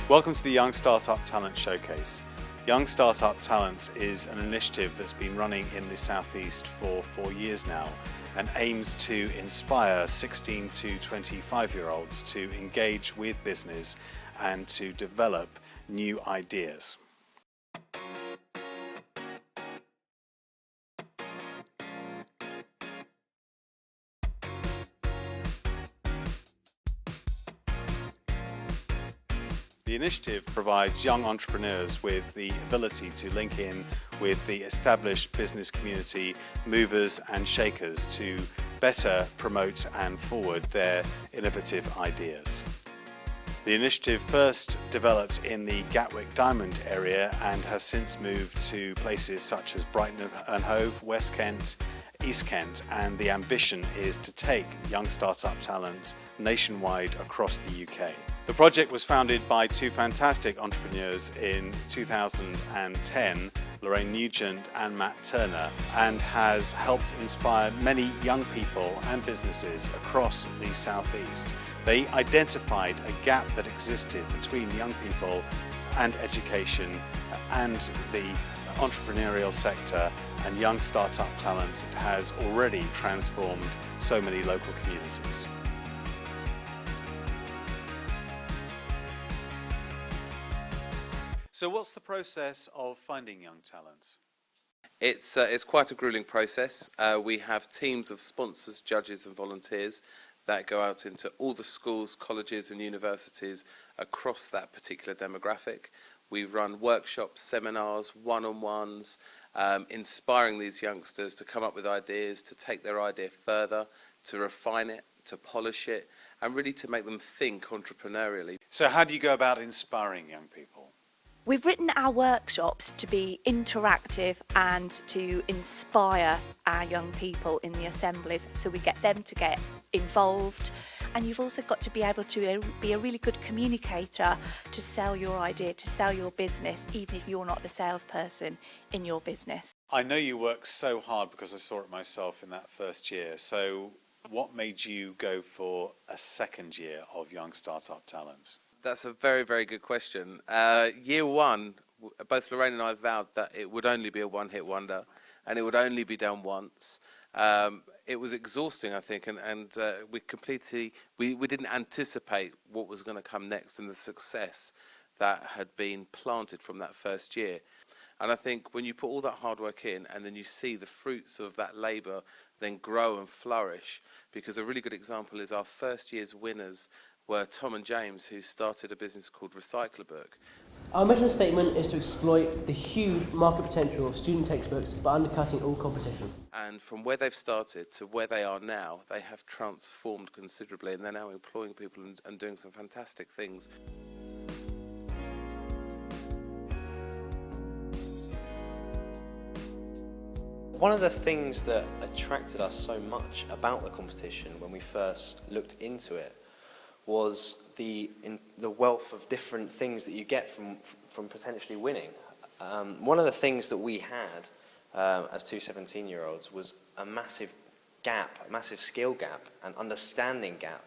Welcome to the Young Startup Talent Showcase. Young Startup Talents is an initiative that's been running in the Southeast for 4 years now and aims to inspire 16 to 25-year-olds to engage with business and to develop new ideas. The initiative provides young entrepreneurs with the ability to link in with the established business community, movers and shakers, to better promote and forward their innovative ideas. The initiative first developed in the Gatwick Diamond area and has since moved to places such as Brighton and Hove, West Kent, East Kent, and the ambition is to take young startup talents nationwide across the UK. The project was founded by two fantastic entrepreneurs in 2010, Lorraine Nugent and Matt Turner, and has helped inspire many young people and businesses across the Southeast. They identified a gap that existed between young people and education and the entrepreneurial sector, and young startup talents. It has already transformed so many local communities. So what's the process of finding young talent? It's quite a grueling process. We have teams of sponsors, judges and volunteers that go out into all the schools, colleges and universities across that particular demographic. We run workshops, seminars, one-on-ones, inspiring these youngsters to come up with ideas, to take their idea further, to refine it, to polish it, and really to make them think entrepreneurially. So how do you go about inspiring young people? We've written our workshops to be interactive and to inspire our young people in the assemblies, so we get them to get involved. And you've also got to be able to be a really good communicator to sell your idea, to sell your business, even if you're not the salesperson in your business. I know you work so hard because I saw it myself in that first year. So what made you go for a second year of Young Startup Talents? That's a very, very good question. Year one, both Lorraine and I vowed that it would only be a one-hit wonder and it would only be done once. It was exhausting, I think, and we didn't anticipate what was going to come next and the success that had been planted from that first year. And I think when you put all that hard work in and then you see the fruits of that labour then grow and flourish, because a really good example is our first year's winners were Tom and James, who started a business called GEWUK. Our mission statement is to exploit the huge market potential of student textbooks by undercutting all competition. And from where they've started to where they are now, they have transformed considerably, and they're now employing people and doing some fantastic things. One of the things that attracted us so much about the competition when we first looked into it was the wealth of different things that you get from potentially winning. One of the things that we had as two 17-year-olds was a massive gap, a massive skill gap and understanding gap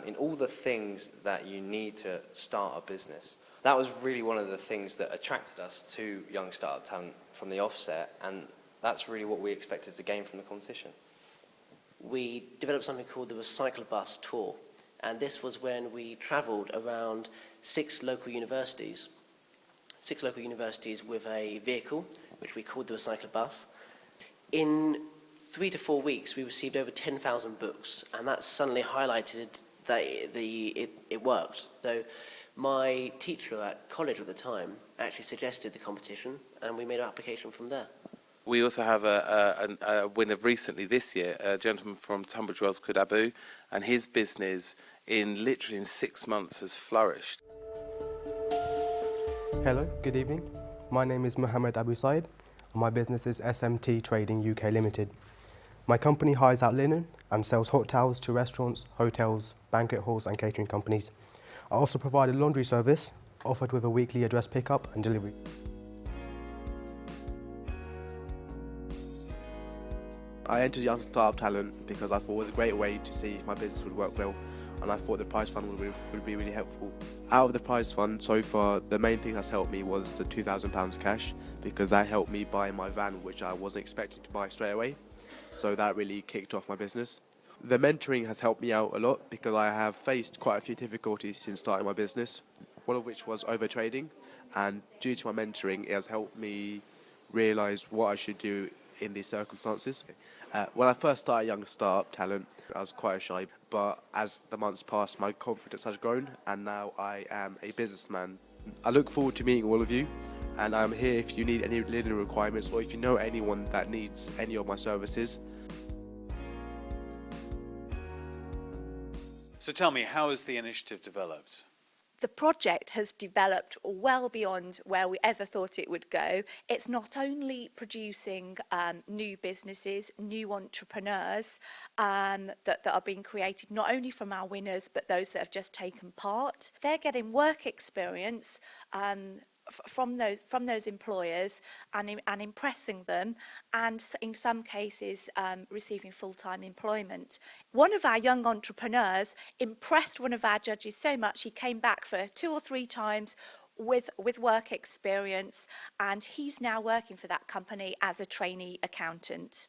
in all the things that you need to start a business. That was really one of the things that attracted us to Young Startup Talent from the offset, and that's really what we expected to gain from the competition. We developed something called the Recycle Bus Tour. And this was when we travelled around six local universities with a vehicle, which we called the Recycler Bus. In 3 to 4 weeks, we received over 10,000 books, and that suddenly highlighted that it worked. So my teacher at college at the time actually suggested the competition, and we made an application from there. We also have a winner recently this year, a gentleman from Tunbridge Wells called Abu, and his business literally in 6 months has flourished. Hello, good evening. My name is Mohammed Abu Said, and my business is SMT Trading UK Limited. My company hires out linen and sells hot towels to restaurants, hotels, banquet halls and catering companies. I also provide a laundry service offered with a weekly address pickup and delivery. I entered Young Startup Talent because I thought it was a great way to see if my business would work well, and I thought the prize fund would be really helpful. Out of the prize fund so far, the main thing that's helped me was the £2,000 cash, because that helped me buy my van, which I wasn't expecting to buy straight away. So that really kicked off my business. The mentoring has helped me out a lot because I have faced quite a few difficulties since starting my business, one of which was overtrading, and due to my mentoring, it has helped me realise what I should do in these circumstances. When I first started Young Startup Talent, I was quite shy, but as the months passed, my confidence has grown, and now I am a businessman. I look forward to meeting all of you, and I'm here if you need any learning requirements or if you know anyone that needs any of my services. So tell me, how has the initiative developed? The project has developed well beyond where we ever thought it would go. It's not only producing new businesses, new entrepreneurs that are being created, not only from our winners, but those that have just taken part. They're getting work experience from those employers and impressing them, and in some cases receiving full-time employment. One of our young entrepreneurs impressed one of our judges so much he came back for 2 or 3 times with work experience, and he's now working for that company as a trainee accountant.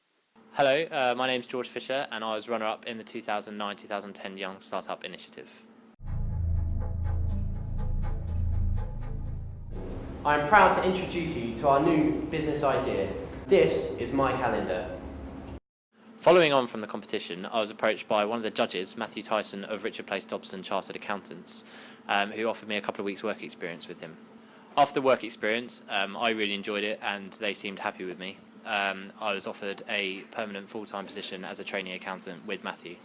Hello, my name's George Fisher, and I was runner-up in the 2009-2010 Young Startup Initiative. I am proud to introduce you to our new business idea. This is my calendar. Following on from the competition, I was approached by one of the judges, Matthew Tyson of Richard Place Dobson Chartered Accountants, who offered me a couple of weeks' work experience with him. After the work experience, I really enjoyed it and they seemed happy with me. I was offered a permanent full-time position as a trainee accountant with Matthew,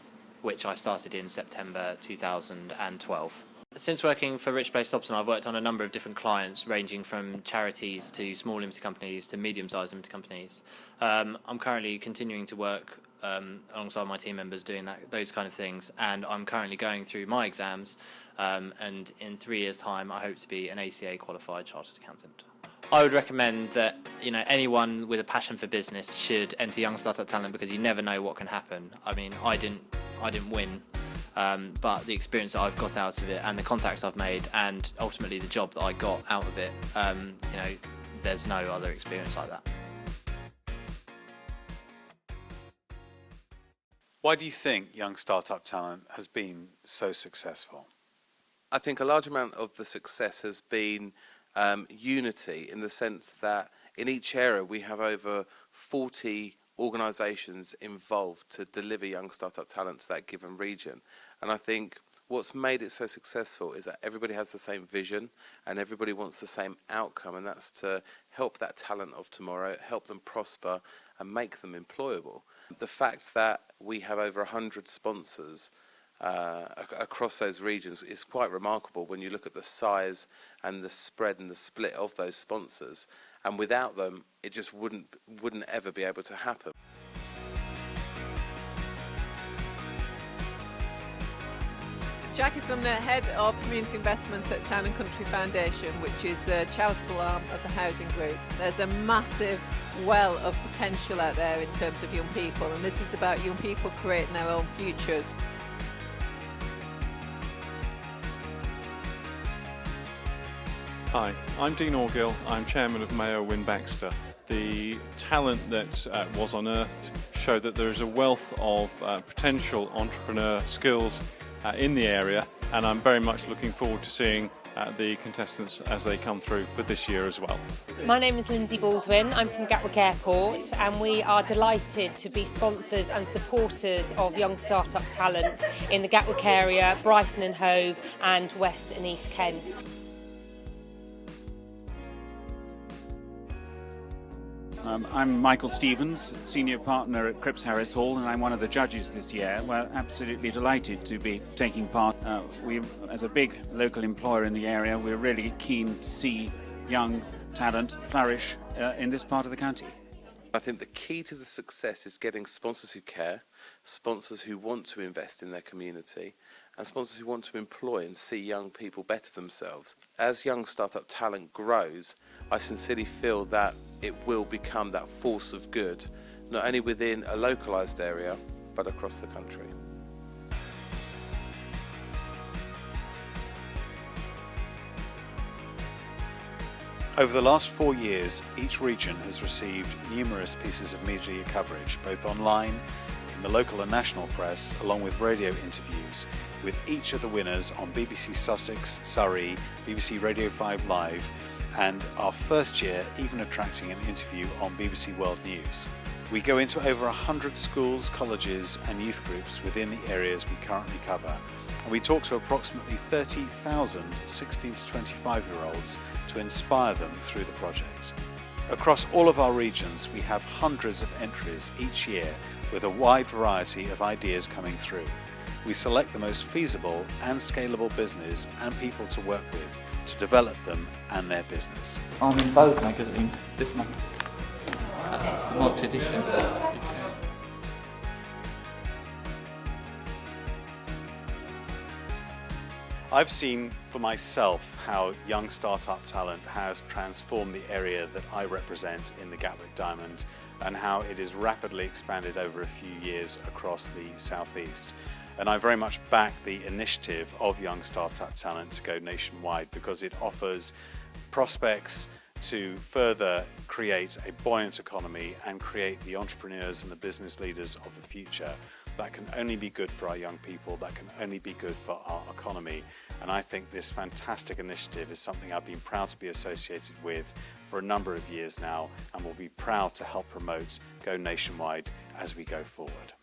which I started in September 2012. Since working for Rich Place Dobson, I've worked on a number of different clients, ranging from charities to small limited companies to medium-sized limited companies. I'm currently continuing to work alongside my team members doing those kind of things, and I'm currently going through my exams, and in 3 years' time I hope to be an ACA qualified chartered accountant. I would recommend that anyone with a passion for business should enter Young Startup Talent, because you never know what can happen. I mean, I didn't win. But the experience that I've got out of it and the contacts I've made and ultimately the job that I got out of it, there's no other experience like that. Why do you think Young Startup Talent has been so successful? I think a large amount of the success has been unity, in the sense that in each area we have over 40 organisations involved to deliver Young Startup Talent to that given region. And I think what's made it so successful is that everybody has the same vision and everybody wants the same outcome, and that's to help that talent of tomorrow, help them prosper and make them employable. The fact that we have over 100 sponsors across those regions is quite remarkable when you look at the size and the spread and the split of those sponsors. And without them, it just wouldn't ever be able to happen. Jackie Sumner, Head of Community Investment at Town and Country Foundation, which is the charitable arm of the housing group. There's a massive well of potential out there in terms of young people, and this is about young people creating their own futures. Hi, I'm Dean Orgill. I'm chairman of Mayo Win Baxter. The talent that was unearthed showed that there is a wealth of potential entrepreneur skills in the area, and I'm very much looking forward to seeing the contestants as they come through for this year as well. My name is Lindsay Baldwin. I'm from Gatwick Airport, and we are delighted to be sponsors and supporters of Young Startup Talent in the Gatwick area, Brighton and Hove and West and East Kent. I'm Michael Stevens, Senior Partner at Cripps Harris Hall, and I'm one of the judges this year. We're absolutely delighted to be taking part. We, as a big local employer in the area, we're really keen to see young talent flourish in this part of the county. I think the key to the success is getting sponsors who care, sponsors who want to invest in their community, and sponsors who want to employ and see young people better themselves. As Young Startup Talent grows, I sincerely feel that it will become that force of good, not only within a localised area, but across the country. Over the last 4 years, each region has received numerous pieces of media coverage, both online, in the local and national press, along with radio interviews, with each of the winners on BBC Sussex, Surrey, BBC Radio 5 Live, and our first year even attracting an interview on BBC World News. We go into over 100 schools, colleges and youth groups within the areas we currently cover, and we talk to approximately 30,000 16 to 25-year-olds to inspire them through the project. Across all of our regions, we have hundreds of entries each year with a wide variety of ideas coming through. We select the most feasible and scalable business and people to work with to develop them and their business. I'm in Vogue magazine this month. That's the March edition. I've seen for myself how young startup talent has transformed the area that I represent in the Gatwick Diamond and how it is rapidly expanded over a few years across the southeast. And I very much back the initiative of young startup talent to go nationwide because it offers prospects to further create a buoyant economy and create the entrepreneurs and the business leaders of the future. That can only be good for our young people, that can only be good for our economy. And I think this fantastic initiative is something I've been proud to be associated with for a number of years now and will be proud to help promote Go Nationwide as we go forward.